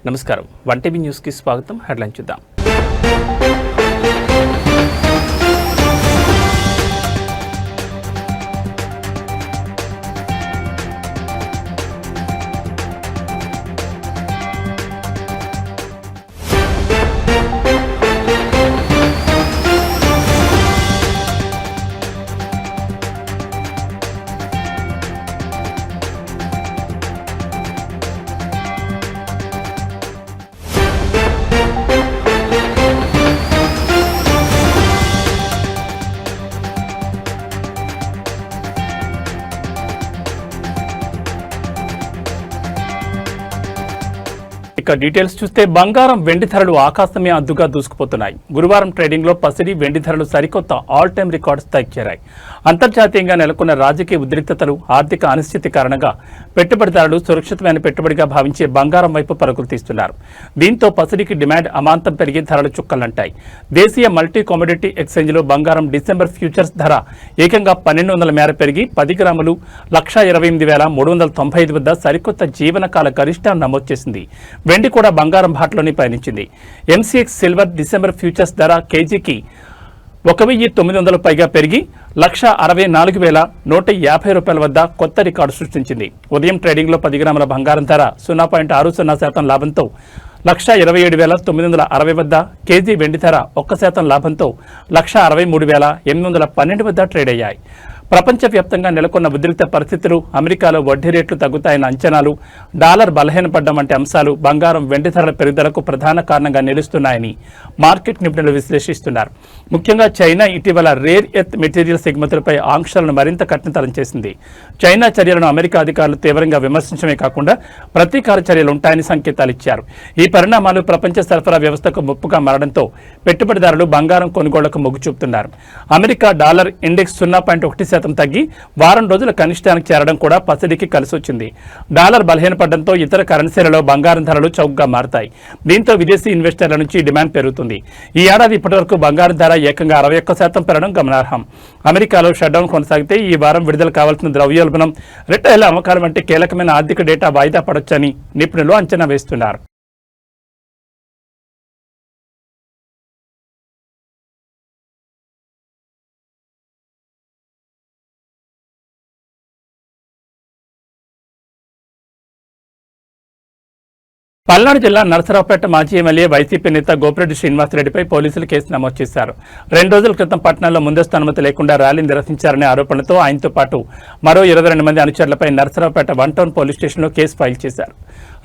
నమస్కారం. One TV న్యూస్కి స్వాగతం. హెడ్లైన్ చూద్దాం. ఇక డీటెయిల్స్ చూస్తే బంగారం వెండి ధరలు ఆకాశమే అద్దుగా దూసుకుపోతున్నాయి. గురువారం ట్రేడింగ్లో పసిడి వెండి ధరలు సరికొత్త ఆల్ టైమ్ రికార్డు స్థాయికి చేరాయి. అంతర్జాతీయంగా నెలకొన్న రాజకీయ ఉద్రిక్తతలు, ఆర్థిక అనిశ్చితి కారణంగా పెట్టుబడిదారులు సురక్షితమైన పెట్టుబడిగా భావించే బంగారం వైపు పరుగులు తీస్తున్నారు. దీంతో పసిడికి డిమాండ్ అమాంతం పెరిగి ధరలు చుక్కలంటాయి. దేశీయ మల్టీ కమోడిటీ ఎక్స్చేంజ్లో బంగారం డిసెంబర్ ఫ్యూచర్స్ ధర ఏకంగా 1200 మేర పెరిగి 10 గ్రాములు 128,395 వద్ద సరికొత్త జీవనకాల గరిష్టాన్ని నమోదు చేసింది. వెండి కూడా బంగారం బాటలోనే పయనించింది. ఎంసీఎక్స్ సిల్వర్ డిసెంబర్ ఫ్యూచర్స్ ధర కేజీకి 1,900 పైగా పెరిగి 164,150 రూపాయల వద్ద కొత్త రికార్డు సృష్టించింది. ఉదయం ట్రేడింగ్లో 10 గ్రాముల బంగారం ధర 0.60% లాభంతో 127,960 వద్ద, కేజీ వెండి ధర 1% లాభంతో 163,812 వద్ద ట్రేడ్ అయ్యాయి. ప్రపంచవ్యాప్తంగా నెలకొన్న ఉద్రిక్త పరిస్థితులు, అమెరికాలో వడ్డీ రేట్లు తగ్గుతాయన్న అంచనాలు, డాలర్ బలహీనపడ్డం వంటి అంశాలు బంగారం వెండి ధరల పెరుగుదలకు ప్రధాన కారణంగా నిలుస్తున్నాయని మార్కెట్ నిపుణులు విశ్లేషిస్తున్నారు. ముఖ్యంగా చైనా ఇటీవల రేర్ ఎర్త్ మెటీరియల్స్ ఎగుమతులపై ఆంక్షలను మరింత కఠినతరం చేసింది. చైనా చర్యలను అమెరికా అధికారులు తీవ్రంగా విమర్శించడమే కాకుండా ప్రతీకార చర్యలు ఉంటాయని సంకేతాలు ఇచ్చారు. ఈ పరిణామాలు ప్రపంచ సరఫరా వ్యవస్థకు ముప్పుగా మారడంతో పెట్టుబడిదారులు బంగారం కొనుగోళ్లకు మొగ్గు చూపుతున్నారు. అమెరికా డాలర్ ఇండెక్స్ 0.1% తగ్గి వారం రోజుల కనిష్టానికి చేరడం కూడా పసిడికి కలిసొచ్చింది. డాలర్ బలహీనపడడంతో ఇతర కరెన్సీలలో బంగారం ధరలు చౌకగా మారతాయి. దీంతో విదేశీ ఇన్వెస్టర్ల నుంచి డిమాండ్ పెరుగుతుంది. ఈ ఏడాది ఇప్పటివరకు బంగారం ధర ఏకంగా 61% పెరగడం గమనార్హం. అమెరికాలో షట్డౌన్ కొనసాగితే ఈ వారం విడుదల కావాల్సిన ద్రవ్యోల్బణం, రిటైల్ అమ్మకాలు వంటి కీలకమైన ఆర్థిక డేటా వాయిదా పడొచ్చని నిపుణులు అంచనా వేస్తున్నారు. పల్నాడు జిల్లా నరసరావుపేట మాజీ ఎమ్మెల్యే వైసీపీ నేత గోపిరెడ్డి శ్రీనివాసరెడ్డిపై పోలీసులు కేసు నమోదు చేశారు. 2 రోజుల క్రితం పట్టణంలో ముందస్తు అనుమతి లేకుండా ర్యాలీ నిర్వహించారనే ఆరోపణలతో ఆయనతో పాటు మరో 22 మంది అనుచరులపై నరసరావుపేట 1 టౌన్ పోలీస్ స్టేషన్లో కేసు ఫైల్ చేశారు.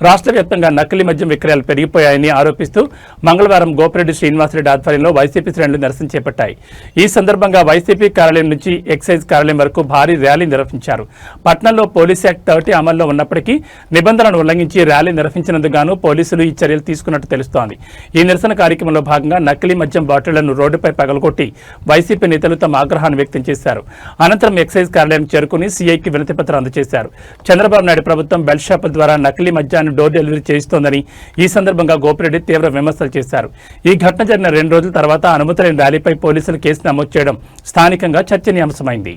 రాష్ట్ర వ్యాప్తంగా నకిలీ మద్యం విక్రయాలు పెరిగిపోయాయని ఆరోపిస్తూ మంగళవారం గోపిరెడ్డి శ్రీనివాసరెడ్డి ఆధ్వర్యంలో వైసీపీ శ్రేణులు నిరసన చేపట్టాయి. ఈ సందర్భంగా వైసీపీ కార్యాలయం నుంచి ఎక్సైజ్ కార్యాలయం వరకు భారీ ర్యాలీ నిర్వహించారు. పట్టణంలో పోలీస్ యాక్ట్ 30 అమల్లో ఉన్నప్పటికీ నిబంధనలను ఉల్లంఘించి ర్యాలీ నిర్వహించినందుకు గాను పోలీసులు ఈ చర్యలు తీసుకున్నట్టు తెలుస్తోంది. ఈ నిరసన కార్యక్రమంలో భాగంగా నకిలీ మద్యం బాటిళ్లను రోడ్డుపై పగలగొట్టి వైసీపీ నేతలు తమ ఆగ్రహాన్ని వ్యక్తం చేశారు. అనంతరం ఎక్సైజ్ కార్యాలయం చేరుకుని సీఐకి వినతిపత్రం అందజేశారు. చంద్రబాబు నాయుడు ప్రభుత్వం బెల్ట్ షాపుల ద్వారా నకిలీ మద్యాన్ని డోర్ డెలివరీ చేయిస్తోందని ఈ సందర్భంగా గోపిరెడ్డి తీవ్ర విమర్శలు చేశారు. ఈ ఘటన జరిగిన 2 రోజుల తర్వాత అనుమతి లేని ర్యాలీపై పోలీసులు కేసు నమోదు చేయడం స్థానికంగా చర్చనీయాంశమైంది.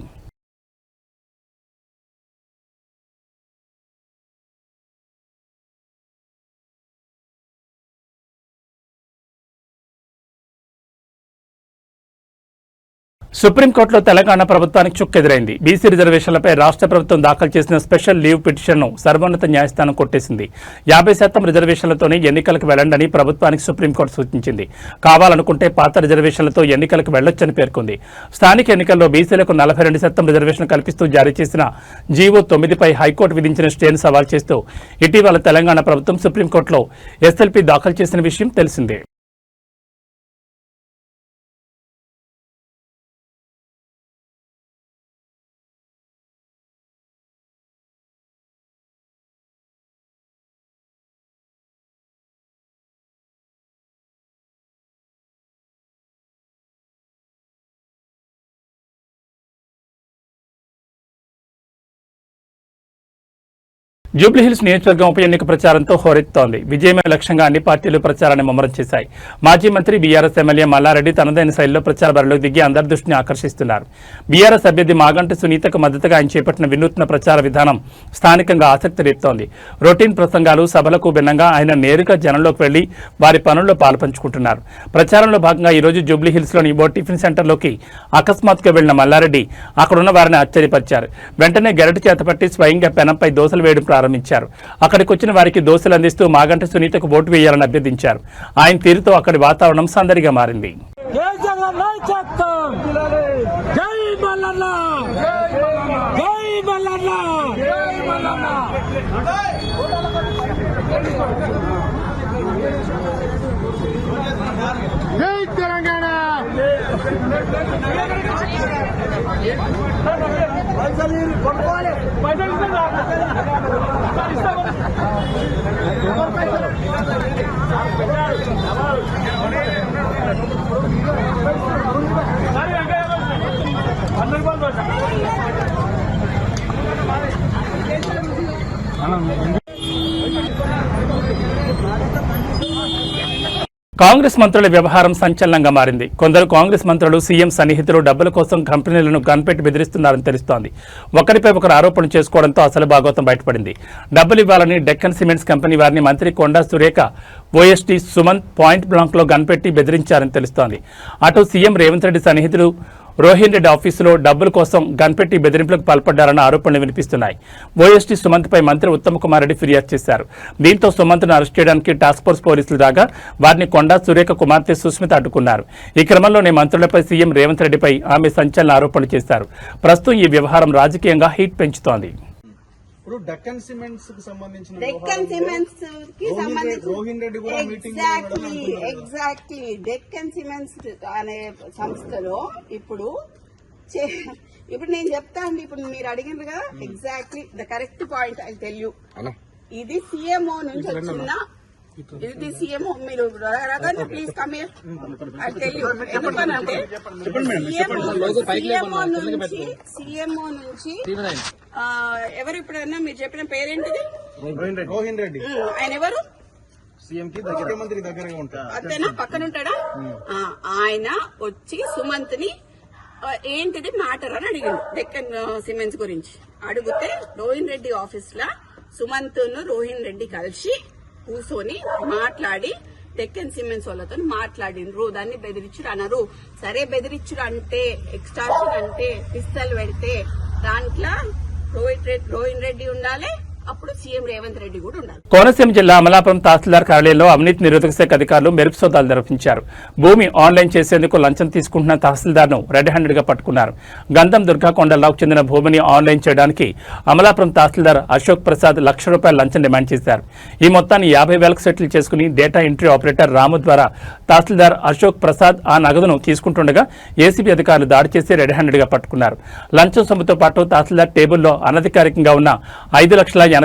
సుప్రీంకోర్టులో తెలంగాణ ప్రభుత్వానికి చుక్కెదురైంది. బీసీ రిజర్వేషన్లపై రాష్ట్ర ప్రభుత్వం దాఖలు చేసిన స్పెషల్ లీవ్ పిటిషన్ను సర్వోన్నత న్యాయస్థానం కొట్టేసింది. 50% రిజర్వేషన్లతోనే ఎన్నికలకు వెళ్లండని ప్రభుత్వానికి సుప్రీంకోర్టు సూచించింది. కావాలనుకుంటే పాత రిజర్వేషన్లతో ఎన్నికలకు వెళ్లొచ్చని పేర్కొంది. స్థానిక ఎన్నికల్లో బీసీలకు 42% రిజర్వేషన్ కల్పిస్తూ జారీ చేసిన జీవో 9పై హైకోర్టు విధించిన స్టేను సవాల్ చేస్తూ ఇటీవల తెలంగాణ ప్రభుత్వం సుప్రీంకోర్టులో ఎస్ఎల్పీ దాఖలు చేసిన విషయం తెలిసిందే. జూబ్లీహిల్స్ నియోజకవర్గం ఉప ఎన్నిక ప్రచారంతో హోరెత్తోంది. విజయమే లక్ష్యంగా అన్ని పార్టీలు ప్రచారాన్ని ముమ్మరం చేశాయి. మాజీ మంత్రి బీఆర్ఎస్ ఎమ్మెల్యే మల్లారెడ్డి తనదైన శైలిలో ప్రచార బరిలోకి దిగి అందరి దృష్టిని ఆకర్షిస్తున్నారు. బీఆర్ఎస్ అభ్యర్థి మాగంటి సునీతకు మద్దతుగా ఆయన చేపట్టిన వినూత్న ప్రచార విధానం స్థానికంగా ఆసక్తి రేపుతోంది. రొటీన్ ప్రసంగాలు, సభలకు భిన్నంగా ఆయన నేరుగా జనంలోకి వెళ్లి వారి పనుల్లో పాల్పంచుకుంటున్నారు. ప్రచారంలో భాగంగా ఈ రోజు జూబ్లీహిల్స్లోని ఓ టిఫిన్ సెంటర్లోకి అకస్మాత్తుగా వెళ్లిన మల్లారెడ్డి అక్కడున్న వారిని ఆశ్చర్యపరిచారు. వెంటనే గెరటి చేతపట్టి స్వయంగా పెనంపై దోశలు వేయడం ప్రారంభించారు. అక్కడికి వచ్చిన వారికి దోశలు అందిస్తూ మాగంటి సునీతకు ఓటు వేయాలని అభ్యర్థించారు. ఆయన తీరుతో అక్కడి వాతావరణం సందడిగా మారింది. కాంగ్రెస్ మంత్రుల వ్యవహారం సంచలనంగా మారింది. కొందరు కాంగ్రెస్ మంత్రులు సీఎం సన్నిహితులు డబ్బుల కోసం కంపెనీలను గన్పెట్టి బెదిరిస్తున్నారని తెలుస్తోంది. ఒకరిపై ఒకరు ఆరోపణలు చేసుకోవడంతో అసలు భాగవతం బయటపడింది. డబ్బులు ఇవ్వాలని డెక్కన్ సిమెంట్స్ కంపెనీ వారిని మంత్రి కొండా సురేఖ, ఓఎస్టీ సుమంత్ పాయింట్ బ్లాంక్లో గన్పెట్టి బెదిరించారని తెలుస్తోంది. అటు సీఎం రేవంత్ రెడ్డి సన్నిహితులు రోహిన్ రెడ్డి ఆఫీసులో డబ్బుల కోసం గన్పెట్టి బెదిరింపులకు పాల్పడ్డారన్న ఆరోపణలు వినిపిస్తున్నాయి. ఓఎస్టీ సుమంత్పై మంత్రి ఉత్తమ్ కుమార్ రెడ్డి ఫిర్యాదు చేశారు. దీంతో సుమంత్ను అరెస్ట్ చేయడానికి టాస్క్ ఫోర్స్ పోలీసులు రాగా వారిని కొండా సురేఖ కుమార్తె సుస్మిత అడ్డుకున్నారు. ఈ క్రమంలోనే మంత్రులపై సీఎం రేవంత్ రెడ్డిపై ఆమె సంచలన ఆరోపణలు చేశారు. ప్రస్తుతం ఈ వ్యవహారం రాజకీయంగా హీట్ పెంచుతోంది. డెక్కన్ సిమెంట్స్ కి సంబంధించిన రోహిన్ రెడ్డి కూడా ఎగ్జాక్ట్లీ డెక్కన్ సిమెంట్స్ అనే సంస్థలో ఇప్పుడు నేను చెప్తా అండి. ఇప్పుడు మీరు అడిగినారు కదా, exactly the correct point I tell you. ఇది సిఎంఓ నుంచి వచ్చిన ఇది సీఎంఓ. మీరు please come here, I tell you. ఎందుకనంటే సిఎంఓ నుంచి ఎవరు ఇప్పుడన్నా మీరు చెప్పిన పేరేంటిది? రోహిన్ రెడ్డి. ఆయన ఎవరు? సీఎం కి ముఖ్యమంత్రి దగ్గరగా ఉంటాడు. అంతేనా? పక్కన ఉంటాడా? ఆయన వచ్చి సుమంత్ ని ఏంటిది మ్యాటర్ అని అడిగిండు డెక్కన్ సిమెంట్స్ గురించి. అడిగితే రోహిన్ రెడ్డి ఆఫీస్ లా సుమంత్ ను రోహిన్ రెడ్డి కలిసి కూర్చొని మాట్లాడి డెక్కన్ సిమెంట్స్ వాళ్ళతో మాట్లాడినరు. దాన్ని బెదిరించుడు అనరు. సరే, బెదిరించుడు అంటే, ఎక్స్టార్షన్ అంటే పిస్తల్ పెడితే దాంట్లో రోహిన్ రెడ్డి ఉండాలి, అప్పుడు సీఎం రేవంత్ రెడ్డి కూడా ఉండాలి. కోనసీమ జిల్లా అమలాపురం తహసీల్దార్ కార్యాలయంలో అవినీతి నిరోధక శాఖ అధికారులు మెరుపు సోదాలు నిర్వహించారు. భూమి ఆన్లైన్ చేసేందుకు లంచం తీసుకుంటున్న తహసీల్దార్ను రెడ్ హ్యాండెడ్ గా పట్టుకున్నారు. గంధం దుర్గాకొండలాకు చెందిన భూమిని ఆన్లైన్ చేయడానికి అమలాపురం తహసీల్దార్ అశోక్ ప్రసాద్ ₹1,00,000 లంచం డిమాండ్ చేశారు. ఈ మొత్తాన్ని 50,000కు సెటిల్ చేసుకుని డేటా ఎంట్రీ ఆపరేటర్ రాము ద్వారా తహసీల్దార్ అశోక్ ప్రసాద్ ఆ నగదును తీసుకుంటుండగా ఏసీబీ అధికారులు దాడి చేసి రెడ్ హ్యాండెడ్ గా పట్టుకున్నారు. లంచం సొమ్ముతో పాటు తహసీల్దార్ టేబుల్లో అనధికారికంగా ఉన్న ₹5,84,500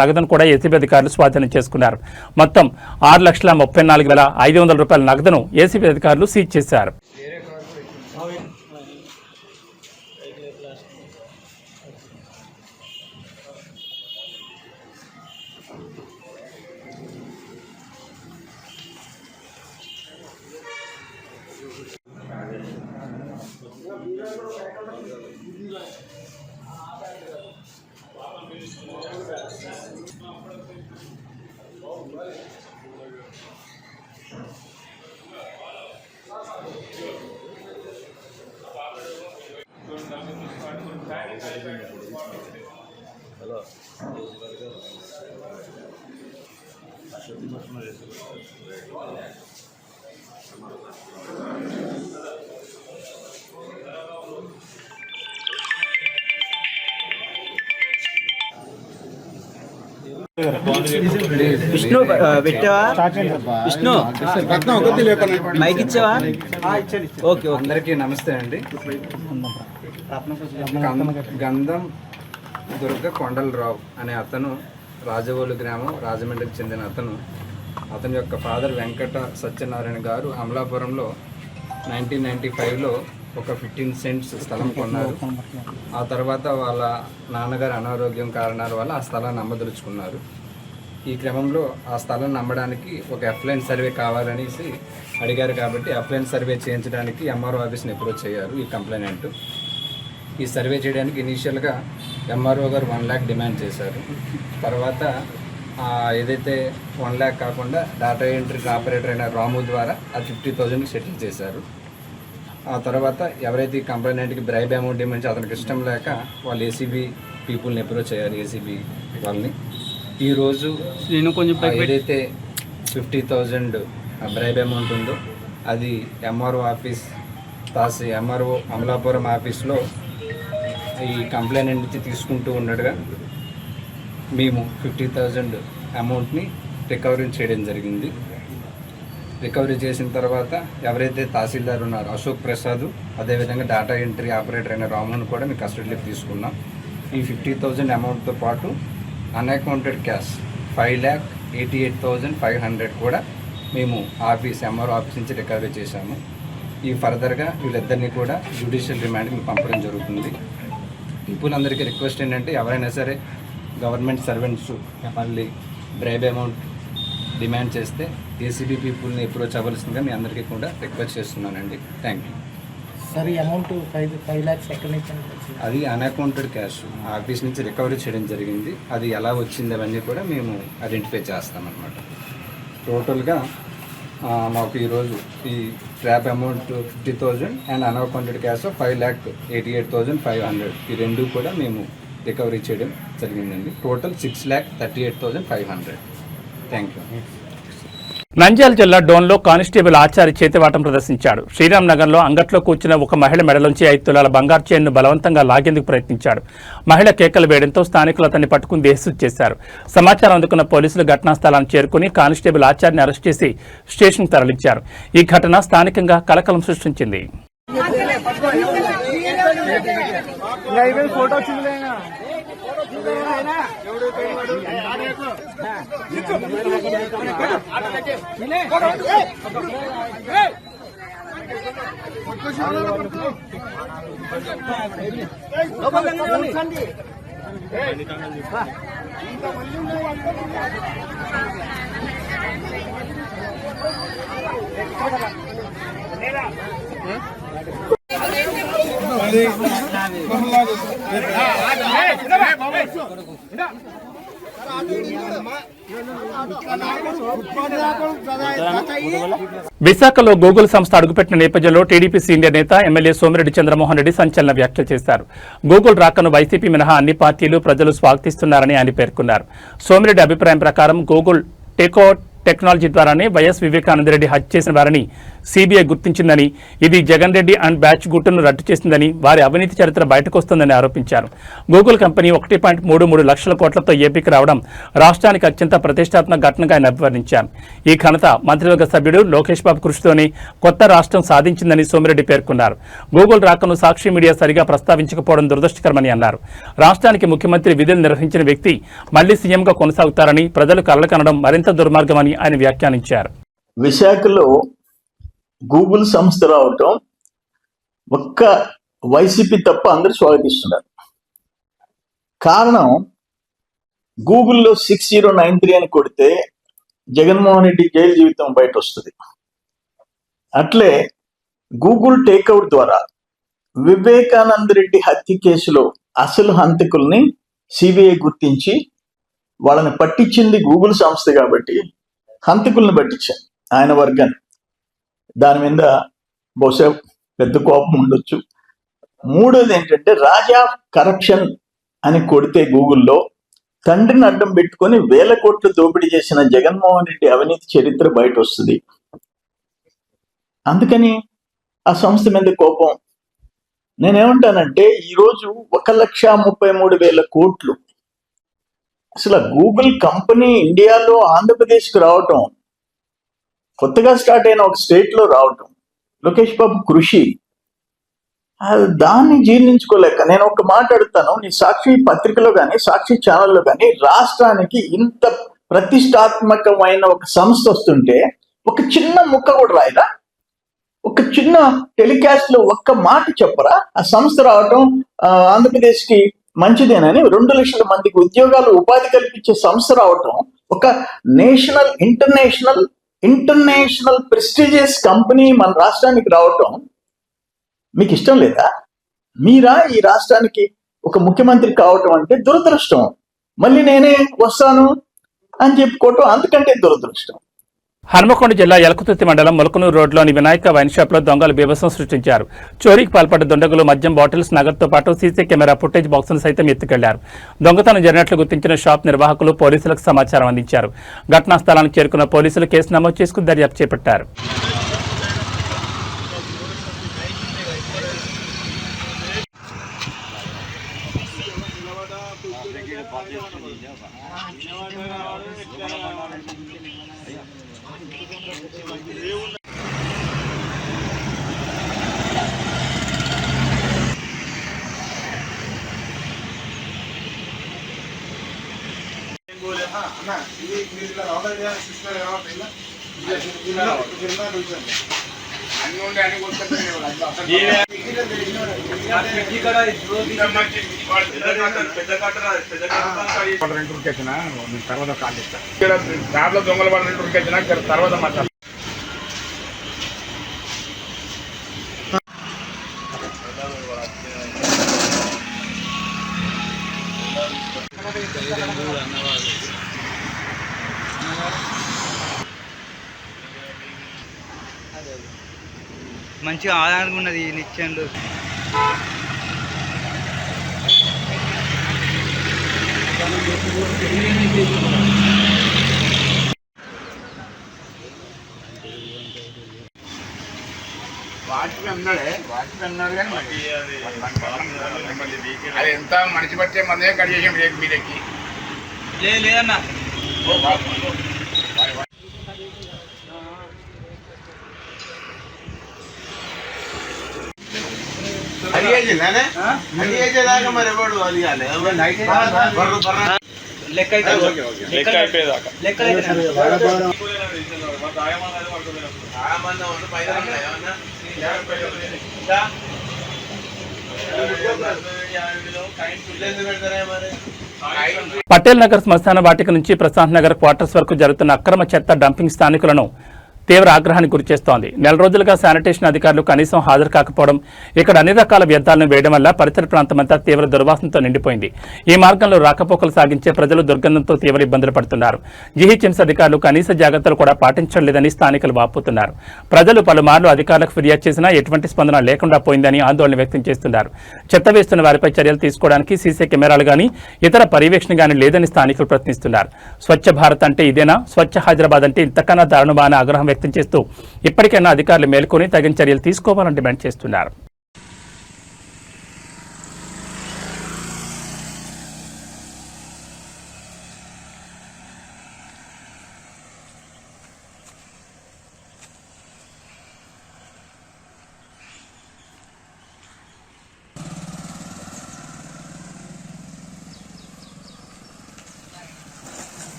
నగదును కూడా ఏసీబీ అధికారులు స్వాధీనం చేసుకున్నారు. మొత్తం ₹6,34,500 నగదును ఏసీబీ అధికారులు సీజ్ చేశారు. విష్ణు పెట్టావా? విష్ణు మైక్ ఇచ్చావా? ఓకే. అందరికీ నమస్తే అండి. గంధం దుర్గాకొండలరావు అనే అతను రాజవోలు గ్రామం, రాజమండ్రికి చెందిన అతని యొక్క ఫాదర్ వెంకట సత్యనారాయణ గారు అమలాపురంలో 1995లో ఒక 15 సెంట్స్ స్థలం కొన్నారు. ఆ తర్వాత వాళ్ళ నాన్నగారు అనారోగ్యం కారణాల వల్ల ఆ స్థలాన్ని అమ్మదలుచుకున్నారు. ఈ క్రమంలో ఆ స్థలం అమ్మడానికి ఒక ఎఫ్లైన్ సర్వే కావాలనేసి అడిగారు. కాబట్టి ఎఫ్లైన్ సర్వే చేయించడానికి ఎంఆర్ఓ ఆఫీస్ని అప్రోచ్ అయ్యారు ఈ కంప్లైనెంట్. ఈ సర్వే చేయడానికి ఇనీషియల్గా ఎంఆర్ఓ గారు 1 lakh డిమాండ్ చేశారు. తర్వాత ఏదైతే 1 lakh కాకుండా డేటా ఎంట్రీ ఆపరేటర్ అయిన రాము ద్వారా ఆ 50,000కి సెటిల్ చేశారు. ఆ తర్వాత ఎవరైతే ఈ కంప్లైనెంట్కి బ్రైబ్ అమౌంట్ ఇవ్వమని అతనికి ఇష్టం లేక వాళ్ళు ఏసీబీ పీపుల్ని అప్రోచ్ అయ్యారు. ఏసీబీ వాళ్ళని ఈరోజు ఏదైతే 50,000 బ్రైబ్ అమౌంట్ ఉందో అది ఎంఆర్ఓ ఆఫీస్ ఎంఆర్ఓ అమలాపురం ఆఫీస్లో ఈ కంప్లైంట్ నుంచి తీసుకుంటూ ఉండగా మేము 50,000 అమౌంట్ని రికవరీ చేయడం జరిగింది. రికవరీ చేసిన తర్వాత ఎవరైతే తహసీల్దార్ ఉన్నారో అశోక్ ప్రసాద్, అదేవిధంగా డేటా ఎంట్రీ ఆపరేటర్ అయిన రామును కూడా మేము కస్టడీలోకి తీసుకున్నాం. ఈ 50,000 అమౌంట్తో పాటు అన్అకౌంటెడ్ క్యాష్ 5,88,500 కూడా మేము ఎంఆర్ఓ ఆఫీస్ నుంచి రికవరీ చేశాము. ఈ ఫర్దర్గా వీళ్ళిద్దరినీ కూడా జ్యుడిషియల్ రిమాండ్కి పంపడం జరుగుతుంది. పీపుల్ అందరికీ రిక్వెస్ట్ ఏంటంటే ఎవరైనా సరే గవర్నమెంట్ సర్వెంట్స్ మళ్ళీ బ్రైబ్ అమౌంట్ డిమాండ్ చేస్తే ఏసీబీ పీపుల్ని అప్రోచ్ అవ్వాల్సిందిగా మీ అందరికీ కూడా రిక్వెస్ట్ చేస్తున్నానండి. Thank you. సార్ ఈ అమౌంట్ 5 lakhs ఎక్కడి నుంచి వచ్చింది? అది అన్అకౌంటెడ్ క్యాష్ ఆఫీస్ నుంచి రికవరీ చేయడం జరిగింది. అది ఎలా వచ్చింది అవన్నీ కూడా మేము ఐడెంటిఫై చేస్తామన్నమాట. టోటల్గా మాకు ఈరోజు ఈ trap amount 50,000 and unaccounted cash 5,88,500 ఈ రెండు కూడా మేము రికవరీ చేయడం జరిగిందండి. టోటల్ 6,38,500. Thank you. నంద్యాల జిల్లా డోన్లో కానిస్టేబుల్ ఆచారి చేతివాటం ప్రదర్శించాడు. శ్రీరామ్ నగర్లో అంగట్లో కూర్చున్న ఒక మహిళ మెడలోంచి 5 తులాల బంగారు చైన్ను బలవంతంగా లాగేందుకు ప్రయత్నించాడు. మహిళ కేకలు వేయడంతో స్థానికులు అతన్ని పట్టుకుని దేహశుద్ధి చేశారు. సమాచారం అందుకున్న పోలీసులు ఘటనా స్థలాన్ని చేరుకుని కానిస్టేబుల్ ఆచారిని అరెస్ట్ చేసి స్టేషన్కు తరలించారు. ఈ ఘటన స్థానికంగా కలకలం సృష్టించింది. విశాఖలో గూగుల్ సంస్థ అడుగుపెట్టిన నేపథ్యంలో టీడీపీ సీనియర్ నేత ఎమ్మెల్యే సోమిరెడ్డి చంద్రమోహన్ రెడ్డి సంచలన వ్యాఖ్యలు చేశారు. గూగుల్ రాకను వైసీపీ మినహా అన్ని పార్టీలు ప్రజలు స్వాగతిస్తున్నారని ఆయన పేర్కొన్నారు. సోమిరెడ్డి అభిప్రాయం ప్రకారం గూగుల్ టేక్ఓవర్ టెక్నాలజీ ద్వారానే వైఎస్ వివేకానందరెడ్డి హత్య చేసిన వారిని సీబీఐ గుర్తించిందని, ఇది జగన్ రెడ్డి అండ్ బ్యాచ్ గుట్టును రద్దు చేసిందని, వారి అవినీతి చరిత్ర బయటకు వస్తుందని ఆరోపించారు. గూగుల్ కంపెనీ 1.33 లక్షల కోట్లతో ఏపీకి రావడం రాష్ట్రానికి అత్యంత ప్రతిష్టాత్మక ఘటనగా ఆయన అభివర్ణించారు. ఈ ఘనత మంత్రివర్గ సభ్యుడు లోకేష్ బాబు కృషితోనే కొత్త రాష్ట్రం సాధించిందని సోమిరెడ్డి పేర్కొన్నారు. గూగుల్ రాకను సాక్షి మీడియా సరిగా ప్రస్తావించకపోవడం దురదృష్టకరమని అన్నారు. రాష్ట్రానికి ముఖ్యమంత్రి విధులు నిర్వహించిన వ్యక్తి మళ్లీ సీఎంగా కొనసాగుతారని, ప్రజలు కలకనడం మరింత దుర్మార్గమని ఆయన వ్యాఖ్యానించారు. విశాఖలో గూగుల్ సంస్థ రావటం ఒక్క వైసీపీ తప్ప అందరూ స్వాగతిస్తున్నారు. కారణం గూగుల్లో 6093 అని కొడితే జగన్మోహన్ రెడ్డి జైలు జీవితం బయట వస్తుంది. అట్లే గూగుల్ టేక్అవుట్ ద్వారా వివేకానంద రెడ్డి హత్య కేసులో అసలు హంతకుల్ని సిబిఐ గుర్తించి వాళ్ళని పట్టించింది గూగుల్ సంస్థ కాబట్టి హంతకుల్ని పట్టించారు ఆయన వర్గాన్ని. దాని మీద బహుశా పెద్ద కోపం ఉండొచ్చు. మూడోది ఏంటంటే రాజా కరప్షన్ అని కొడితే గూగుల్లో తండ్రిని అడ్డం పెట్టుకొని 1,000 కోట్లు దోపిడీ చేసిన జగన్మోహన్ రెడ్డి అవినీతి చరిత్ర బయట వస్తుంది. అందుకని ఆ సంస్థ మీద కోపం. నేనేమంటానంటే ఈరోజు 1,33,000 కోట్లు అసలు గూగుల్ కంపెనీ ఇండియాలో ఆంధ్రప్రదేశ్కి రావటం, కొత్తగా స్టార్ట్ అయిన ఒక స్టేట్ లో రావటం లోకేష్ బాబు కృషి, దాన్ని జీర్ణించుకోలేక నేను ఒక మాట్లాడుతాను. నీ సాక్షి పత్రికలో కానీ సాక్షి ఛానల్లో కానీ రాష్ట్రానికి ఇంత ప్రతిష్టాత్మకమైన ఒక సంస్థ వస్తుంటే ఒక చిన్న ముక్క కూడా రాయరా? ఒక చిన్న టెలికాస్ట్ లో ఒక్క మాట చెప్పరా? ఆ సంస్థ రావటం ఆంధ్రప్రదేశ్ కి మంచిదేనని 2 లక్షల మందికి ఉద్యోగాలు ఉపాధి కల్పించే సంస్థ రావటం, ఒక ఇంటర్నేషనల్ ప్రెస్టీజియస్ కంపెనీ మన రాష్ట్రానికి రావటం మీకు ఇష్టం లేదా? మీరా ఈ రాష్ట్రానికి ఒక ముఖ్యమంత్రి కావటం అంటే దురదృష్టం. మళ్ళీ నేనే వస్తాను అని చెప్పుకోవటం అంతకంటే దురదృష్టం. హన్మకొండ జిల్లా యలకుతుర్తి మండలం మొలకనూరు రోడ్లోని వినాయక వైన్ షాప్ లో దొంగలు బీభత్సం సృష్టించారు. చోరీకి పాల్పడ్డ దుండగులు మద్యం బాటిల్స్, నగదుతో పాటు సీసీ కెమెరా ఫుటేజ్ బాక్సును సైతం ఎత్తుకెళ్లారు. దొంగతనం జరిగినట్లు గుర్తించిన షాప్ నిర్వాహకులు పోలీసులకు సమాచారం అందించారు. ఘటనా స్థలానికి చేరుకున్న పోలీసులు కేసు నమోదు చేసుకుని దర్యాప్తు చేపట్టారు. తర్వాత కాల్ చేస్తా. దాంట్లో దొంగలు పడిన ఉరికొచ్చినా తర్వాత మాట్లాడు. మంచిగా ఆదాయానికి ఉన్నది నిత్యంలో. అన్నాడు కానీ అది ఎంత మనిషి పట్టే మందే కట్ చేసాం రేపు మీదకి లేదన్నా. అది చేసేదాకా మరి ఎవడు అది లెక్క అయిపోయేదాకా లెక్క పటేల్ నగర్ శ్మశాన వాటిక నుంచి ప్రశాంత్ నగర్ క్వార్టర్స్ వరకు జరుగుతున్న అక్రమ చెత్త డంపింగ్ స్థానికులను తీవ్ర ఆగ్రహానికి గురిచేస్తోంది. నెల రోజులుగా శానిటేషన్ అధికారులు కనీసం హాజరు కాకపోవడం, ఇక్కడ అన్ని రకాల వ్యర్థాలను వేయడం వల్ల పరిసర ప్రాంతమంతా తీవ్ర దుర్వాసనతో నిండిపోయింది. ఈ మార్గంలో రాకపోకలు సాగించే ప్రజలు దుర్గంధంతో తీవ్ర ఇబ్బందులు పడుతున్నారు. జీహెచ్ఎంసీ అధికారులు కనీస జాగ్రత్తలు కూడా పాటించడం లేదని స్థానికులు వాపోతున్నారు. ప్రజలు పలుమార్లు అధికారులకు ఫిర్యాదు చేసినా ఎటువంటి స్పందన లేకుండా పోయిందని ఆందోళన వ్యక్తం చేస్తున్నారు. చెత్త వేస్తున్న వారిపై చర్యలు తీసుకోవడానికి సీసీ కెమెరాలు గానీ ఇతర పర్యవేక్షణ గానీ లేదని స్థానికులు ప్రశ్నిస్తున్నారు. స్వచ్ఛ భారత్ అంటే ఇదేనా? స్వచ్ఛ హైదరాబాద్ అంటే ఇంతకన్నా దారుణమా అని ఆగ్రహం వ్యక్తం చేస్తూ ఇప్పటికైనా అధికారులు మేల్కొని తగిన చర్యలు తీసుకోవాలని డిమాండ్ చేస్తున్నారు.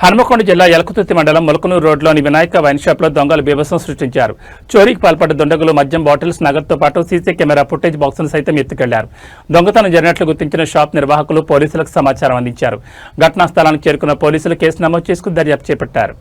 హన్మకొండ జిల్లా ఎలకుతుర్తి మండలం మొలకనూరు రోడ్లోని వినాయక వైన్ షాప్లో దొంగలు బీభత్సం సృష్టించారు. చోరీకి పాల్పడ్డ దుండగులు మద్యం బాటిల్స్, నగదుతో పాటు సీసీ కెమెరా ఫుటేజ్ బాక్సును సైతం ఎత్తుకెళ్లారు. దొంగతనం జరిగినట్లు గుర్తించిన షాప్ నిర్వాహకులు పోలీసులకు సమాచారం అందించారు. ఘటనా స్థలానికి చేరుకున్న పోలీసులు కేసు నమోదు చేసుకుని దర్యాప్తు చేపట్టారు.